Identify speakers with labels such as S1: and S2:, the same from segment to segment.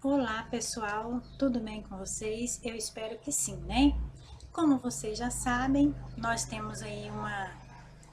S1: Olá pessoal, tudo bem com vocês? Eu espero que sim, né? Como vocês já sabem, nós temos aí uma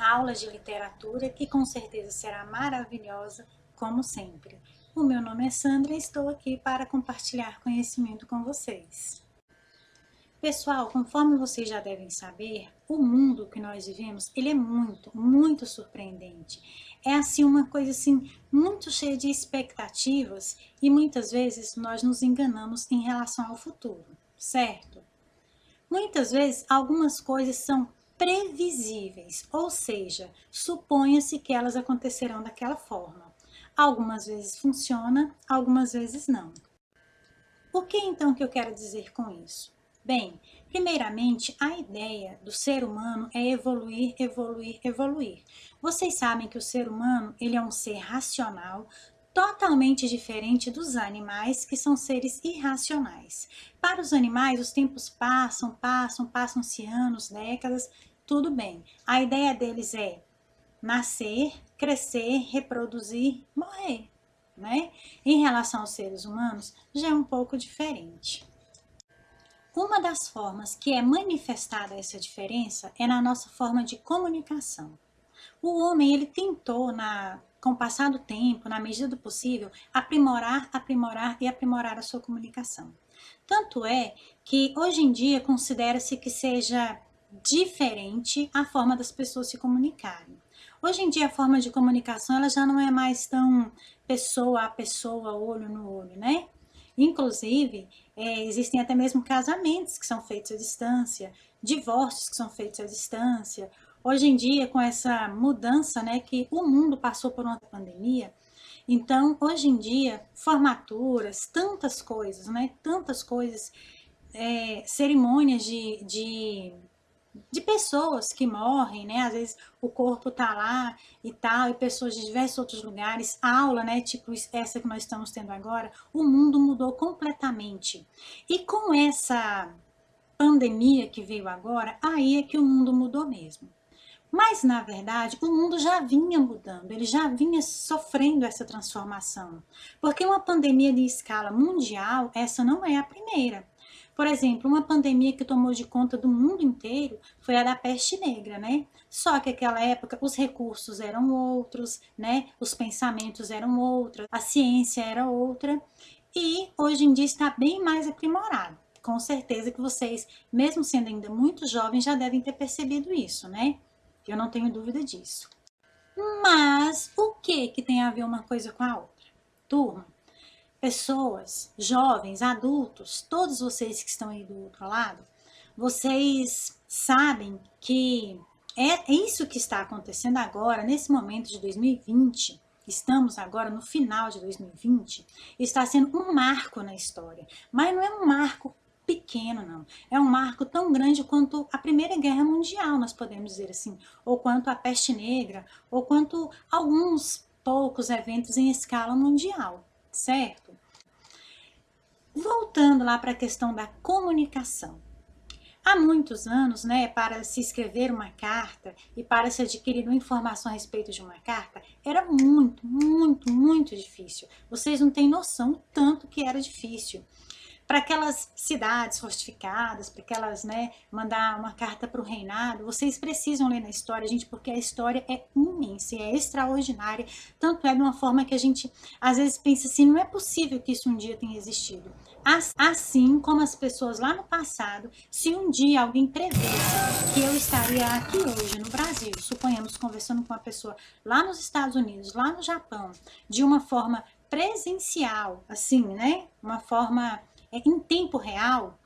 S1: aula de literatura que com certeza será maravilhosa, como sempre. O meu nome é Sandra e estou aqui para compartilhar conhecimento com vocês. Pessoal, conforme vocês já devem saber, o mundo que nós vivemos, ele é muito surpreendente. É assim uma coisa assim muito cheia de expectativas e muitas vezes nós nos enganamos em relação ao futuro, certo? Muitas vezes algumas coisas são previsíveis, ou seja, suponha-se que elas acontecerão daquela forma. Algumas vezes funciona, algumas vezes não. O que então que eu quero dizer com isso? Bem, primeiramente, a ideia do ser humano é evoluir, evoluir, evoluir. Vocês sabem que o ser humano, ele é um ser racional, totalmente diferente dos animais, que são seres irracionais. Para os animais, os tempos passam-se anos, décadas, tudo bem. A ideia deles é nascer, crescer, reproduzir, morrer, né? Em relação aos seres humanos, já é um pouco diferente. Uma das formas que é manifestada essa diferença é na nossa forma de comunicação. O homem, ele tentou, com o passar do tempo, na medida do possível, aprimorar a sua comunicação. Tanto é que hoje em dia considera-se que seja diferente a forma das pessoas se comunicarem. Hoje em dia a forma de comunicação ela já não é mais tão pessoa a pessoa, olho no olho, né? Inclusive, existem até mesmo casamentos que são feitos à distância, divórcios que são feitos à distância. Hoje em dia, com essa mudança, né, que o mundo passou por uma pandemia, então, hoje em dia, formaturas, tantas coisas, né, tantas coisas, cerimônias de pessoas que morrem, né? Às vezes o corpo tá lá e tal, e pessoas de diversos outros lugares, aula, né? Tipo essa que nós estamos tendo agora, o mundo mudou completamente. E com essa pandemia que veio agora, aí é que o mundo mudou mesmo. Mas, na verdade, o mundo já vinha mudando, ele já vinha sofrendo essa transformação. Porque uma pandemia de escala mundial, essa não é a primeira. Por exemplo, uma pandemia que tomou de conta do mundo inteiro foi a da peste negra, né? Só que naquela época os recursos eram outros, né? Os pensamentos eram outros, a ciência era outra. E hoje em dia está bem mais aprimorado. Com certeza que vocês, mesmo sendo ainda muito jovens, já devem ter percebido isso, né? Eu não tenho dúvida disso. Mas o que tem a ver uma coisa com a outra? Turma, pessoas, jovens, adultos, todos vocês que estão aí do outro lado, vocês sabem que é isso que está acontecendo agora, nesse momento de 2020, estamos agora no final de 2020, está sendo um marco na história, mas não é um marco pequeno, não. É um marco tão grande quanto a Primeira Guerra Mundial, nós podemos dizer assim, ou quanto a peste negra, ou quanto alguns poucos eventos em escala mundial, certo? Voltando lá para a questão da comunicação. Há muitos anos, né, para se escrever uma carta e para se adquirir uma informação a respeito de uma carta, era muito difícil. Vocês não têm noção do tanto que era difícil. Para aquelas cidades fortificadas, para aquelas, né, mandar uma carta para o reinado, vocês precisam ler na história, gente, porque a história é imensa, é extraordinária, tanto é de uma forma que a gente às vezes pensa assim, não é possível que isso um dia tenha existido. Assim como as pessoas lá no passado, se um dia alguém prevesse que eu estaria aqui hoje no Brasil, suponhamos conversando com uma pessoa lá nos Estados Unidos, lá no Japão, de uma forma presencial, assim, né, uma forma em tempo real,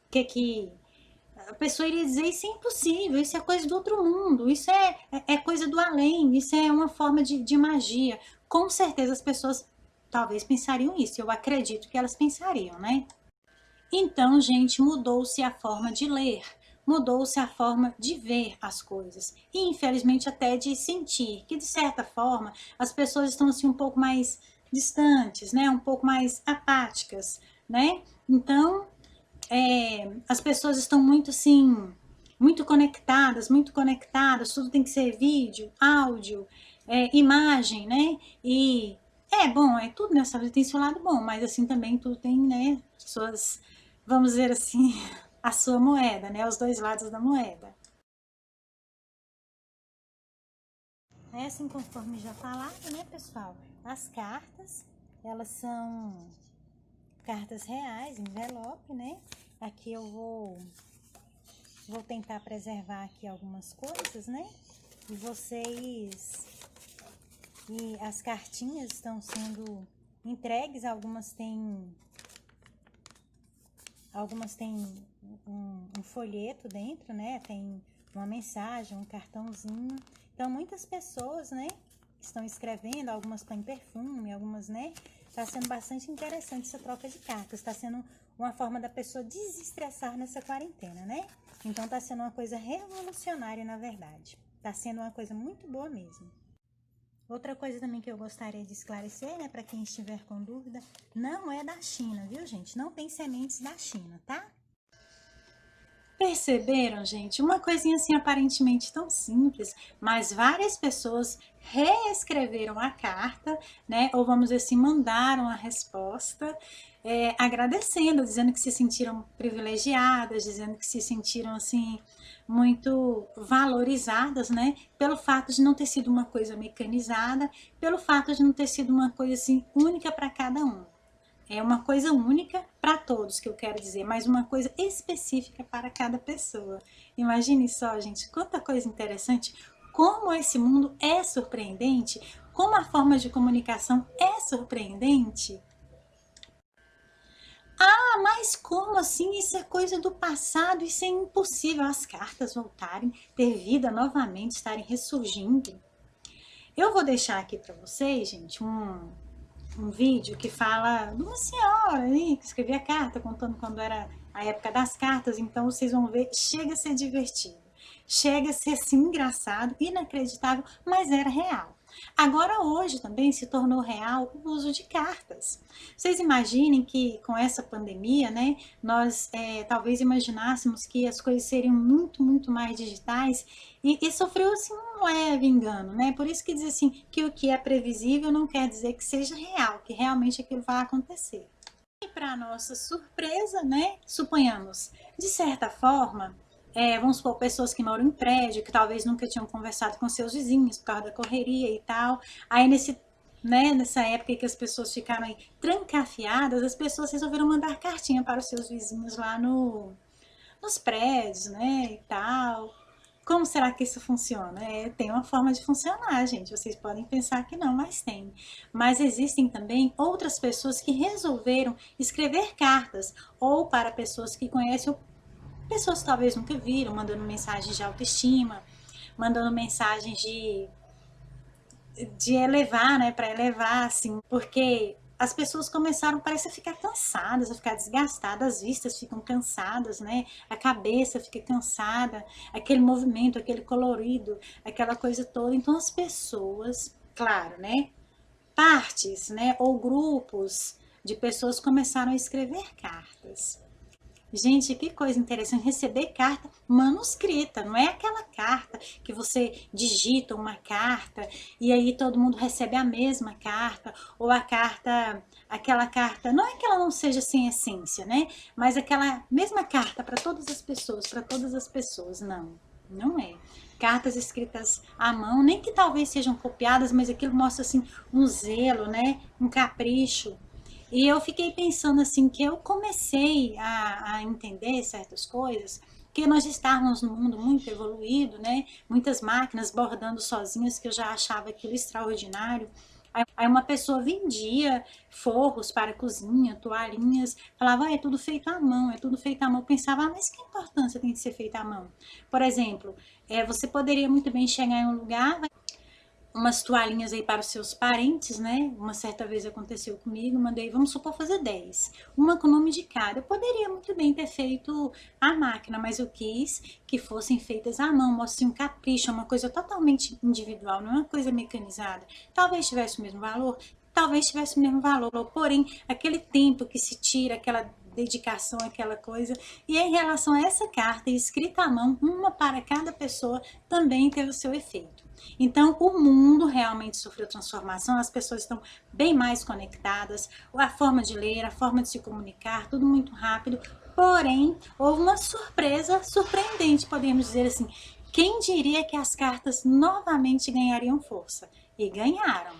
S1: que a pessoa iria dizer isso é impossível, isso é coisa do outro mundo, isso é coisa do além, isso é uma forma de magia. Com certeza as pessoas talvez pensariam isso, eu acredito que elas pensariam, né? Então, gente, mudou-se a forma de ler, mudou-se a forma de ver as coisas e, infelizmente, até de sentir, que de certa forma as pessoas estão assim um pouco mais distantes, né? Um pouco mais apáticas, né? Então, as pessoas estão muito assim, muito conectadas, tudo tem que ser vídeo, áudio, imagem, né? E É bom, é tudo nessa vida tem seu lado bom, mas assim também tudo tem, né, suas, vamos dizer assim, a sua moeda, né, os dois lados da moeda. É assim, conforme já falado, né, pessoal? As cartas, elas são cartas reais, envelope, né? Aqui eu vou tentar preservar aqui algumas coisas, né? E vocês, e as cartinhas estão sendo entregues, algumas têm um folheto dentro, né? Tem uma mensagem, um cartãozinho. Então, muitas pessoas, né, estão escrevendo, algumas têm perfume, algumas, né? Tá sendo bastante interessante essa troca de cartas. Tá sendo uma forma da pessoa desestressar nessa quarentena, né? Então, tá sendo uma coisa revolucionária, na verdade. Tá sendo uma coisa muito boa mesmo. Outra coisa também que eu gostaria de esclarecer, né, para quem estiver com dúvida, não é da China, viu, gente? Não tem sementes da China, tá? Perceberam, gente? Uma coisinha assim aparentemente tão simples, mas várias pessoas reescreveram a carta, né? Ou vamos dizer assim, mandaram a resposta, agradecendo, dizendo que se sentiram privilegiadas, dizendo que se sentiram assim muito valorizadas, né? Pelo fato de não ter sido uma coisa mecanizada, pelo fato de não ter sido uma coisa assim única para cada um. É uma coisa única para todos, que eu quero dizer, mas uma coisa específica para cada pessoa. Imagine só, gente, quanta coisa interessante, como esse mundo é surpreendente, como a forma de comunicação é surpreendente. Ah, mas como assim? Isso é coisa do passado, isso é impossível. As cartas voltarem, ter vida novamente, estarem ressurgindo. Eu vou deixar aqui para vocês, gente, um vídeo que fala de uma senhora aí que escrevia carta, contando quando era a época das cartas, então vocês vão ver, chega a ser divertido, chega a ser assim engraçado, inacreditável, mas era real. Agora hoje também se tornou real o uso de cartas. Vocês imaginem que com essa pandemia, né, nós talvez imaginássemos que as coisas seriam muito, muito mais digitais e sofreu assim um leve engano, né? Por isso que diz assim que o que é previsível não quer dizer que seja real, que realmente aquilo vai acontecer. E para nossa surpresa, né? Suponhamos, de certa forma, vamos supor, pessoas que moram em prédio, que talvez nunca tinham conversado com seus vizinhos por causa da correria e tal. Aí nessa época que as pessoas ficaram aí trancafiadas, as pessoas resolveram mandar cartinha para os seus vizinhos lá nos prédios, né, e tal. Como será que isso funciona? Tem uma forma de funcionar, gente. Vocês podem pensar que não, mas tem. Mas existem também outras pessoas que resolveram escrever cartas, ou para pessoas que conhecem, ou pessoas que talvez nunca viram, mandando mensagens de autoestima, mandando mensagens de elevar, né, para elevar, assim, porque as pessoas começaram, parece, a ficar cansadas, a ficar desgastadas, as vistas ficam cansadas, né, a cabeça fica cansada, aquele movimento, aquele colorido, aquela coisa toda. Então as pessoas, claro, né, partes, né, ou grupos de pessoas começaram a escrever cartas. Gente, que coisa interessante, receber carta manuscrita, não é aquela carta que você digita uma carta e aí todo mundo recebe a mesma carta, ou a carta, aquela carta, não é que ela não seja sem essência, né? Mas aquela mesma carta para todas as pessoas, não, não é. Cartas escritas à mão, nem que talvez sejam copiadas, mas aquilo mostra assim um zelo, né? Um capricho. E eu fiquei pensando assim, que eu comecei a entender certas coisas, que nós estávamos num mundo muito evoluído, né? Muitas máquinas bordando sozinhas, que eu já achava aquilo extraordinário. Aí uma pessoa vendia forros para a cozinha, toalhinhas, falava, é tudo feito à mão, é tudo feito à mão. Eu pensava, mas que importância tem de ser feito à mão? Por exemplo, você poderia muito bem chegar em um lugar, umas toalhinhas aí para os seus parentes, né? Uma certa vez aconteceu comigo, mandei, vamos supor, fazer 10. Uma com o nome de cada. Eu poderia muito bem ter feito a máquina, mas eu quis que fossem feitas à mão, mostre um capricho, uma coisa totalmente individual, não é uma coisa mecanizada. Talvez tivesse o mesmo valor, talvez tivesse o mesmo valor, porém, aquele tempo que se tira, aquela dedicação àquela coisa. E em relação a essa carta escrita à mão, uma para cada pessoa, também teve o seu efeito. Então, o mundo realmente sofreu transformação, as pessoas estão bem mais conectadas, a forma de ler, a forma de se comunicar, tudo muito rápido. Porém, houve uma surpresa surpreendente, podemos dizer assim. Quem diria que as cartas novamente ganhariam força? E ganharam.